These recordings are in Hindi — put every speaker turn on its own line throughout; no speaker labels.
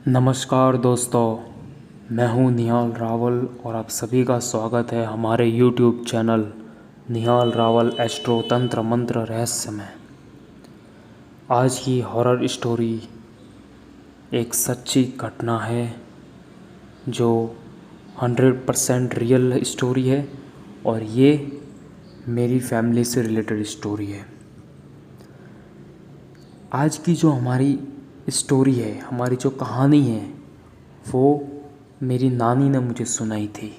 नमस्कार दोस्तों, मैं हूं निहाल रावल और आप सभी का स्वागत है हमारे YouTube चैनल निहाल रावल एस्ट्रो तंत्र मंत्र रहस्य में। आज की हॉरर स्टोरी एक सच्ची घटना है जो 100% रियल स्टोरी है और ये मेरी फैमिली से रिलेटेड स्टोरी है। आज की जो हमारी स्टोरी है, हमारी जो कहानी है, वो मेरी नानी ने मुझे सुनाई थी।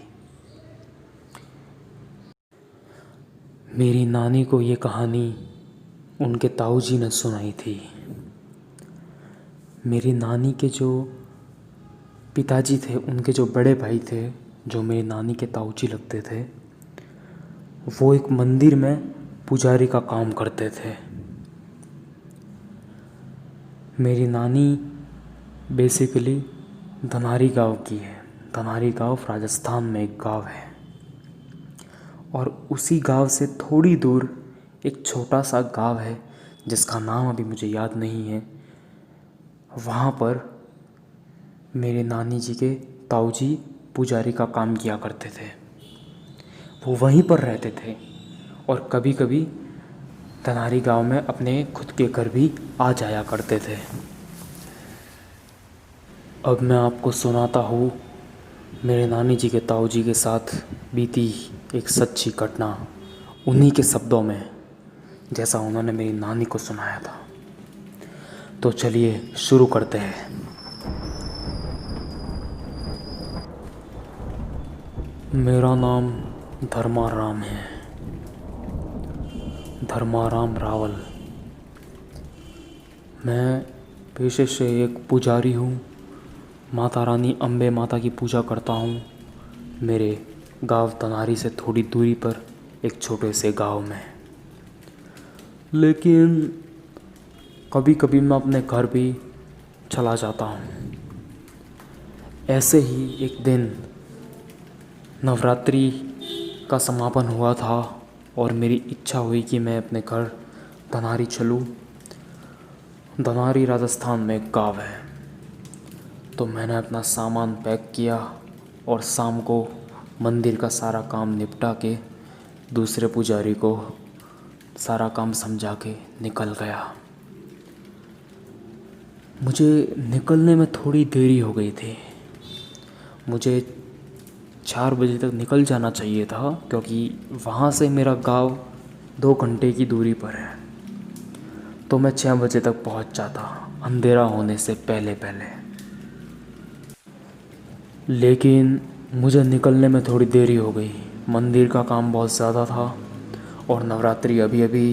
मेरी नानी को ये कहानी उनके ताऊजी ने सुनाई थी। मेरी नानी के जो पिताजी थे, उनके जो बड़े भाई थे, जो मेरी नानी के ताऊजी लगते थे, वो एक मंदिर में पुजारी का काम करते थे। मेरी नानी बेसिकली धनारी गांव की है। धनारी गांव राजस्थान में एक गांव है और उसी गांव से थोड़ी दूर एक छोटा सा गांव है जिसका नाम अभी मुझे याद नहीं है। वहाँ पर मेरे नानी जी के ताऊजी पुजारी का काम किया करते थे। वो वहीं पर रहते थे और कभी कभी धनारी गांव में अपने खुद के घर भी आ जाया करते थे। अब मैं आपको सुनाता हूँ मेरे नानी जी के ताऊजी के साथ बीती एक सच्ची घटना, उन्हीं के शब्दों में जैसा उन्होंने मेरी नानी को सुनाया था। तो चलिए शुरू करते हैं। मेरा नाम धर्माराम है, धर्माराम रावल। मैं पेशे से एक पुजारी हूँ। माता रानी अम्बे माता की पूजा करता हूँ मेरे गांव तनारी से थोड़ी दूरी पर एक छोटे से गांव में। लेकिन कभी कभी मैं अपने घर भी चला जाता हूँ। ऐसे ही एक दिन नवरात्रि का समापन हुआ था और मेरी इच्छा हुई कि मैं अपने घर धनारी चलूँ। धनारी राजस्थान में एक गाँव है। तो मैंने अपना सामान पैक किया और शाम को मंदिर का सारा काम निपटा के दूसरे पुजारी को सारा काम समझा के निकल गया। मुझे निकलने में थोड़ी देरी हो गई थी। मुझे 4 बजे तक निकल जाना चाहिए था क्योंकि वहाँ से मेरा गांव 2 घंटे की दूरी पर है। तो मैं 6 बजे तक पहुँच जाता अंधेरा होने से पहले पहले। लेकिन मुझे निकलने में थोड़ी देरी हो गई। मंदिर का काम बहुत ज़्यादा था और नवरात्रि अभी अभी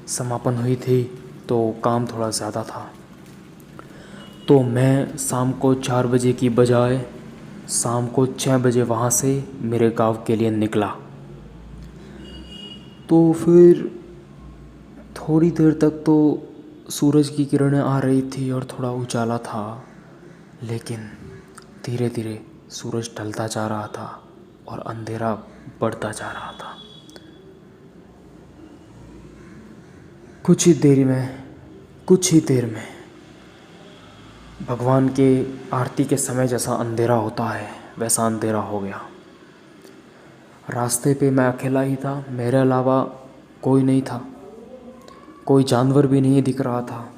समापन हुई थी तो काम थोड़ा ज़्यादा था। तो मैं शाम को 4 बजे की बजाय शाम को 6 बजे वहाँ से मेरे गांव के लिए निकला। तो फिर थोड़ी देर तक तो सूरज की किरणें आ रही थी और थोड़ा उजाला था, लेकिन धीरे धीरे सूरज ढलता जा रहा था और अंधेरा बढ़ता जा रहा था। कुछ ही देर में भगवान के आरती के समय जैसा अंधेरा होता है वैसा अंधेरा हो गया। रास्ते पे मैं अकेला ही था, मेरे अलावा कोई नहीं था, कोई जानवर भी नहीं दिख रहा था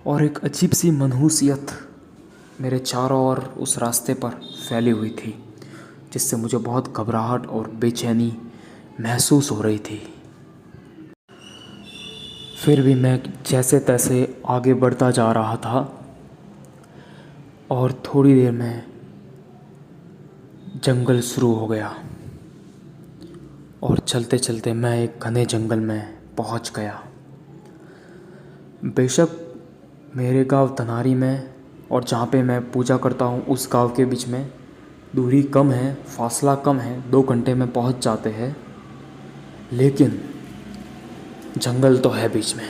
और एक अजीब सी मनहूसियत मेरे चारों ओर उस रास्ते पर फैली हुई थी, जिससे मुझे बहुत घबराहट और बेचैनी महसूस हो रही थी। फिर भी मैं जैसे तैसे आगे बढ़ता जा रहा था और थोड़ी देर में जंगल शुरू हो गया और चलते चलते मैं एक घने जंगल में पहुंच गया। बेशक मेरे गांव धनारी में और जहाँ पे मैं पूजा करता हूँ उस गांव के बीच में दूरी कम है, फासला कम है, 2 घंटे में पहुँच जाते हैं, लेकिन जंगल तो है बीच में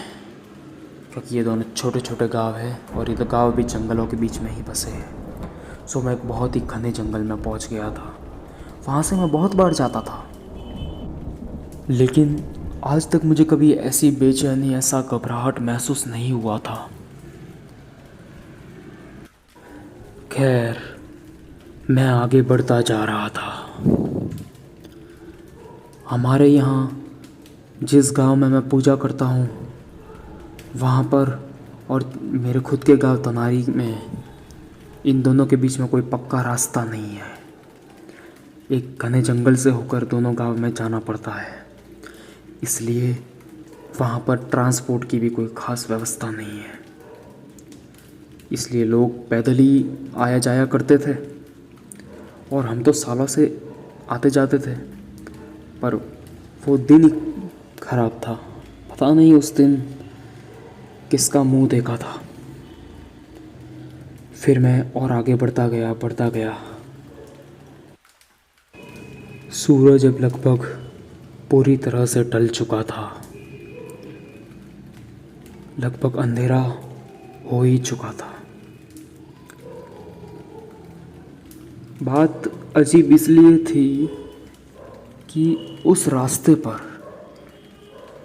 क्योंकि ये दोनों छोटे छोटे गांव है और ये तो गांव भी जंगलों के बीच में ही बसे हैं। सो मैं एक बहुत ही घने जंगल में पहुँच गया था। वहाँ से मैं बहुत बार जाता था, लेकिन आज तक मुझे कभी ऐसी बेचैनी, ऐसा घबराहट महसूस नहीं हुआ था। खैर, मैं आगे बढ़ता जा रहा था। हमारे यहाँ जिस गांव में मैं पूजा करता हूँ वहाँ पर और मेरे खुद के गांव तनारी में इन दोनों के बीच में कोई पक्का रास्ता नहीं है। एक घने जंगल से होकर दोनों गांव में जाना पड़ता है, इसलिए वहाँ पर ट्रांसपोर्ट की भी कोई ख़ास व्यवस्था नहीं है। इसलिए लोग पैदल ही आया जाया करते थे और हम तो सालों से आते जाते थे। पर वो दिन ही खराब था। पता नहीं उस दिन किसका मुंह देखा था। फिर मैं और आगे बढ़ता गया। सूरज अब लगभग पूरी तरह से ढल चुका था। लगभग अंधेरा हो ही चुका था। बात अजीब इसलिए थी कि उस रास्ते पर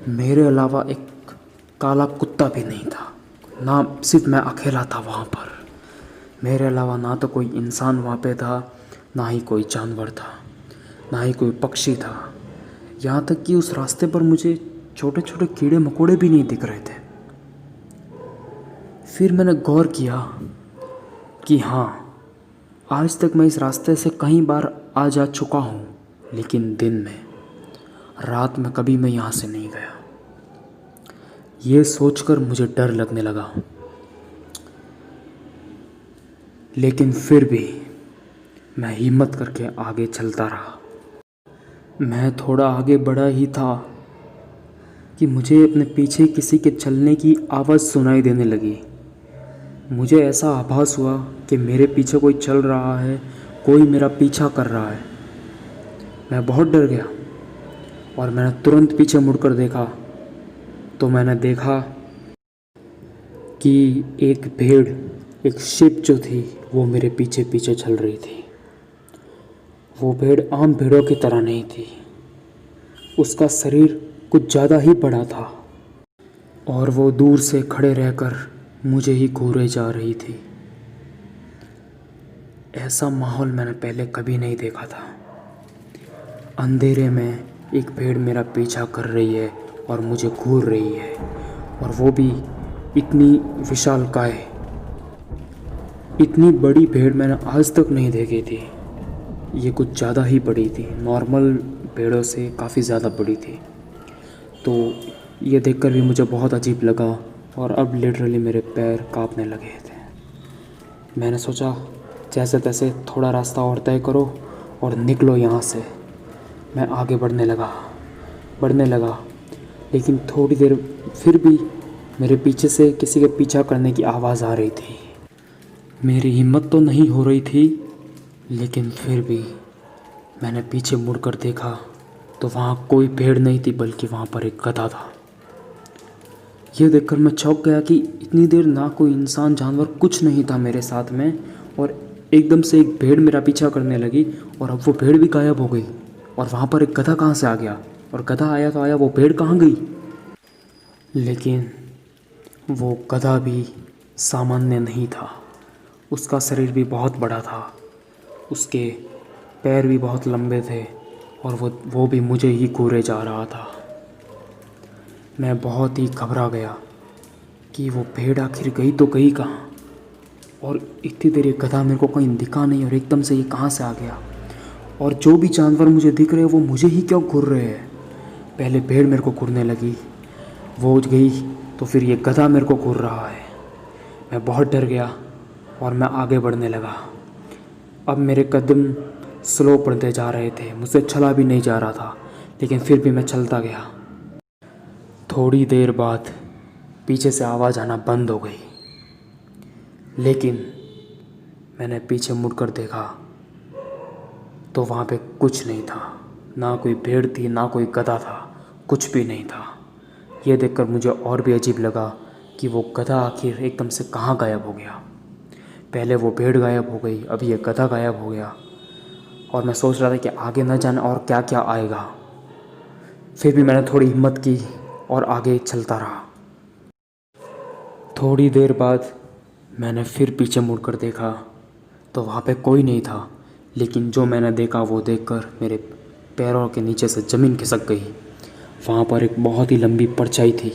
मेरे अलावा एक काला कुत्ता भी नहीं था। ना सिर्फ मैं अकेला था वहाँ पर। मेरे अलावा ना तो कोई इंसान वहाँ पे था, ना ही कोई जानवर था, ना ही कोई पक्षी था। यहाँ तक कि उस रास्ते पर मुझे छोटे छोटे कीड़े मकोड़े भी नहीं दिख रहे थे। फिर मैंने गौर किया कि हाँ, आज तक मैं इस रास्ते से कई बार आ जा चुका हूँ, लेकिन दिन में, रात में कभी मैं यहाँ से नहीं गया। ये सोचकर मुझे डर लगने लगा। लेकिन फिर भी मैं हिम्मत करके आगे चलता रहा। मैं थोड़ा आगे बढ़ा ही था कि मुझे अपने पीछे किसी के चलने की आवाज़ सुनाई देने लगी। मुझे ऐसा आभास हुआ कि मेरे पीछे कोई चल रहा है, कोई मेरा पीछा कर रहा है। मैं बहुत डर गया और मैंने तुरंत पीछे मुड़कर देखा तो मैंने देखा कि एक भेड़, एक शिप जो थी वो मेरे पीछे पीछे चल रही थी। वो भेड़ आम भेड़ों की तरह नहीं थी। उसका शरीर कुछ ज़्यादा ही बड़ा था और वो दूर से खड़े रहकर मुझे ही घूरे जा रही थी। ऐसा माहौल मैंने पहले कभी नहीं देखा था। अंधेरे में एक भेड़ मेरा पीछा कर रही है और मुझे घूर रही है, और वो भी इतनी विशालकाय। इतनी बड़ी भेड़ मैंने आज तक नहीं देखी थी। ये कुछ ज़्यादा ही बड़ी थी, नॉर्मल भेड़ों से काफ़ी ज़्यादा बड़ी थी। तो ये देखकर भी मुझे बहुत अजीब लगा और अब लिटरली मेरे पैर कांपने लगे थे। मैंने सोचा जैसे तैसे थोड़ा रास्ता और तय करो और निकलो यहाँ से। मैं आगे बढ़ने लगा, लेकिन थोड़ी देर फिर भी मेरे पीछे से किसी के पीछा करने की आवाज़ आ रही थी। मेरी हिम्मत तो नहीं हो रही थी, लेकिन फिर भी मैंने पीछे मुड़कर देखा तो वहाँ कोई भेड़ नहीं थी, बल्कि वहाँ पर एक गधा था। ये देखकर मैं चौंक गया कि इतनी देर ना कोई इंसान जानवर कुछ नहीं था मेरे साथ में, और एकदम से एक भेड़ मेरा पीछा करने लगी और अब वो भेड़ भी गायब हो गई। और वहाँ पर एक गधा कहाँ से आ गया, और गधा आया तो आया, वो भेड़ कहाँ गई। लेकिन वो गधा भी सामान्य नहीं था। उसका शरीर भी बहुत बड़ा था, उसके पैर भी बहुत लंबे थे और वो भी मुझे ही घूरे जा रहा था। मैं बहुत ही घबरा गया कि वो भेड़ आखिर गई तो गई कहाँ, और इतनी देर ये गधा मेरे को कहीं दिखा नहीं, और एकदम से ये कहाँ से आ गया। और जो भी जानवर मुझे दिख रहे हैं वो मुझे ही क्यों घूर रहे हैं। पहले भेड़ मेरे को घूरने लगी, वो गई तो फिर ये गधा मेरे को घूर रहा है। मैं बहुत डर गया और मैं आगे बढ़ने लगा। अब मेरे कदम स्लो पड़ते जा रहे थे, मुझसे चला भी नहीं जा रहा था, लेकिन फिर भी मैं चलता गया। थोड़ी देर बाद पीछे से आवाज़ आना बंद हो गई, लेकिन मैंने पीछे मुड़कर देखा तो वहाँ पे कुछ नहीं था। ना कोई भेड़ थी, ना कोई गधा था, कुछ भी नहीं था। ये देखकर मुझे और भी अजीब लगा कि वो गधा आखिर एकदम से कहाँ गायब हो गया। पहले वो भेड़ गायब हो गई, अभी ये गधा गायब हो गया, और मैं सोच रहा था कि आगे न जाने और क्या क्या आएगा। फिर भी मैंने थोड़ी हिम्मत की और आगे चलता रहा। थोड़ी देर बाद मैंने फिर पीछे मुड़कर देखा तो वहाँ पे कोई नहीं था, लेकिन जो मैंने देखा वो देखकर मेरे पैरों के नीचे से ज़मीन खिसक गई। वहाँ पर एक बहुत ही लंबी परछाई थी।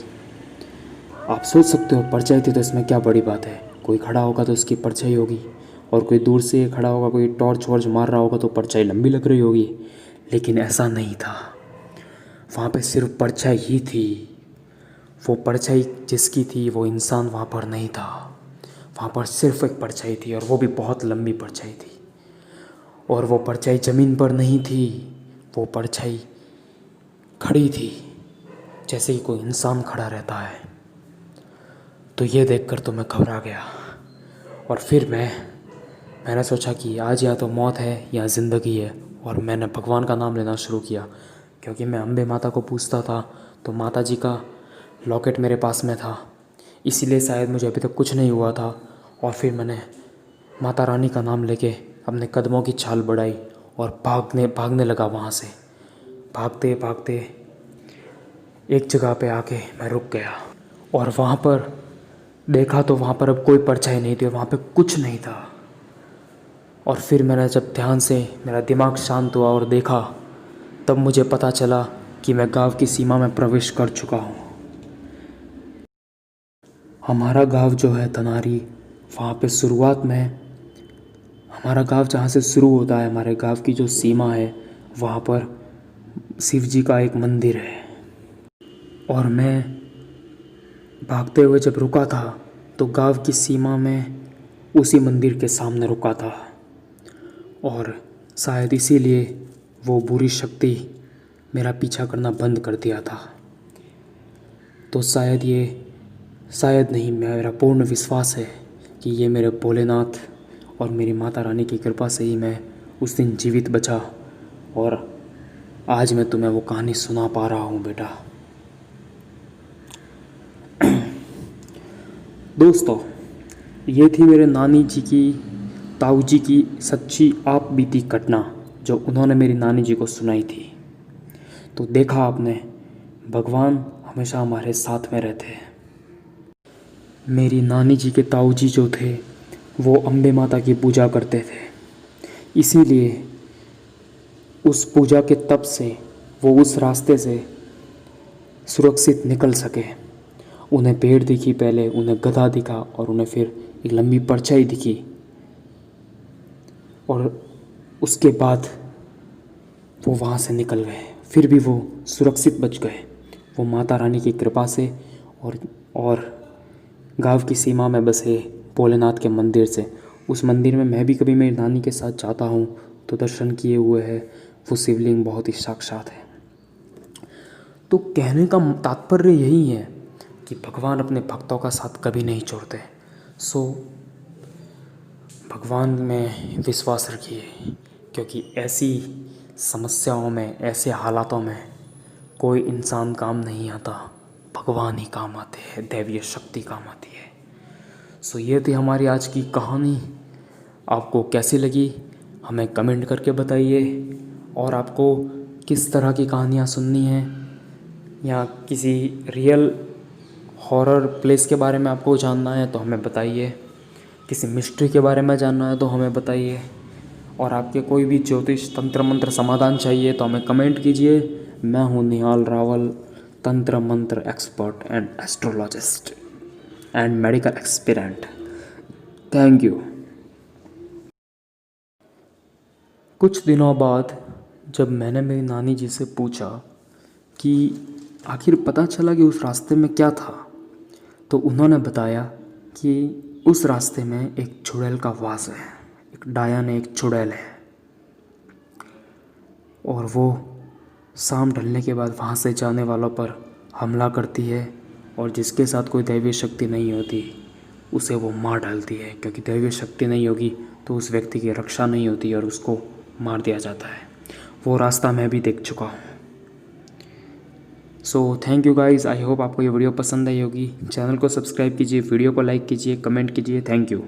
आप सोच सकते हो परछाई थी तो इसमें क्या बड़ी बात है, कोई खड़ा होगा तो उसकी परछाई होगी, और कोई दूर से खड़ा होगा, कोई टॉर्च वॉर्च मार रहा होगा तो परछाई लंबी लग रही होगी। लेकिन ऐसा नहीं था, वहाँ पे सिर्फ परछाई ही थी। वो परछाई जिसकी थी वो इंसान वहाँ पर नहीं था। वहाँ पर सिर्फ एक परछाई थी, और वो भी बहुत लंबी परछाई थी। और वो परछाई ज़मीन पर नहीं थी, वो परछाई खड़ी थी, जैसे कि कोई इंसान खड़ा रहता है। तो ये देखकर तो मैं घबरा गया, और फिर मैंने सोचा कि आज या तो मौत है या ज़िंदगी है, और मैंने भगवान का नाम लेना शुरू किया। क्योंकि मैं अम्बे माता को पूछता था तो माता जी का लॉकेट मेरे पास में था, इसीलिए शायद मुझे अभी तक कुछ नहीं हुआ था। और फिर मैंने माता रानी का नाम लेके अपने कदमों की छाल बढ़ाई और भागने लगा वहाँ से। भागते भागते एक जगह पे आके मैं रुक गया, और वहाँ पर देखा तो वहाँ पर अब कोई परछाई नहीं थी, और वहाँ पे कुछ नहीं था। और फिर मैंने जब ध्यान से मेरा दिमाग शांत हुआ और देखा, तब मुझे पता चला कि मैं गाँव की सीमा में प्रवेश कर चुका हूँ। हमारा गाँव जो है धनारी, वहाँ पे शुरुआत में हमारा गाँव जहाँ से शुरू होता है, हमारे गाँव की जो सीमा है, वहाँ पर शिव जी का एक मंदिर है। और मैं भागते हुए जब रुका था तो गाँव की सीमा में उसी मंदिर के सामने रुका था, और शायद इसीलिए वो बुरी शक्ति मेरा पीछा करना बंद कर दिया था। तो शायद नहीं, मेरा पूर्ण विश्वास है कि ये मेरे भोलेनाथ और मेरी माता रानी की कृपा से ही मैं उस दिन जीवित बचा, और आज मैं तुम्हें वो कहानी सुना पा रहा हूँ बेटा। दोस्तों, ये थी मेरे नानी जी की, ताऊ जी की सच्ची आप बीती घटना, जो उन्होंने मेरी नानी जी को सुनाई थी। तो देखा आपने, भगवान हमेशा हमारे साथ में रहते हैं। मेरी नानी जी के ताऊ जी जो थे वो अम्बे माता की पूजा करते थे, इसीलिए उस पूजा के तप से वो उस रास्ते से सुरक्षित निकल सके। उन्हें पेड़ दिखी पहले, उन्हें गधा दिखा, और उन्हें फिर एक लंबी परछाई दिखी, और उसके बाद वो वहाँ से निकल गए। फिर भी वो सुरक्षित बच गए, वो माता रानी की कृपा से और गाँव की सीमा में बसे भोलेनाथ के मंदिर से। उस मंदिर में मैं भी कभी मेरी नानी के साथ जाता हूँ तो दर्शन किए हुए है, वो शिवलिंग बहुत ही साक्षात है। तो कहने का तात्पर्य यही है कि भगवान अपने भक्तों का साथ कभी नहीं छोड़ते। सो भगवान में विश्वास रखिए, क्योंकि ऐसी समस्याओं में, ऐसे हालातों में कोई इंसान काम नहीं आता, भगवान ही काम आते हैं, दैवीय शक्ति काम आती है। सो ये थी हमारी आज की कहानी। आपको कैसी लगी हमें कमेंट करके बताइए, और आपको किस तरह की कहानियाँ सुननी है, या किसी रियल हॉरर प्लेस के बारे में आपको जानना है तो हमें बताइए, किसी मिस्ट्री के बारे में जानना है तो हमें बताइए, और आपके कोई भी ज्योतिष तंत्र मंत्र समाधान चाहिए तो हमें कमेंट कीजिए। मैं हूँ निहाल रावल, तंत्र मंत्र expert and astrologist and medical expert. Thank you. कुछ दिनों बाद जब मैंने मेरी नानी जी से पूछा कि आखिर पता चला कि उस रास्ते में क्या था, तो उन्होंने बताया कि उस रास्ते में एक चुड़ैल का वास है, एक डायन है, एक चुड़ैल है, और वो शाम ढलने के बाद वहाँ से जाने वालों पर हमला करती है, और जिसके साथ कोई दैवीय शक्ति नहीं होती उसे वो मार डालती है, क्योंकि दैवीय शक्ति नहीं होगी तो उस व्यक्ति की रक्षा नहीं होती और उसको मार दिया जाता है। वो रास्ता मैं भी देख चुका हूँ। So thank you guys, I hope आपको ये वीडियो पसंद आई होगी। चैनल को सब्सक्राइब कीजिए, वीडियो को लाइक कीजिए, कमेंट कीजिए। Thank you.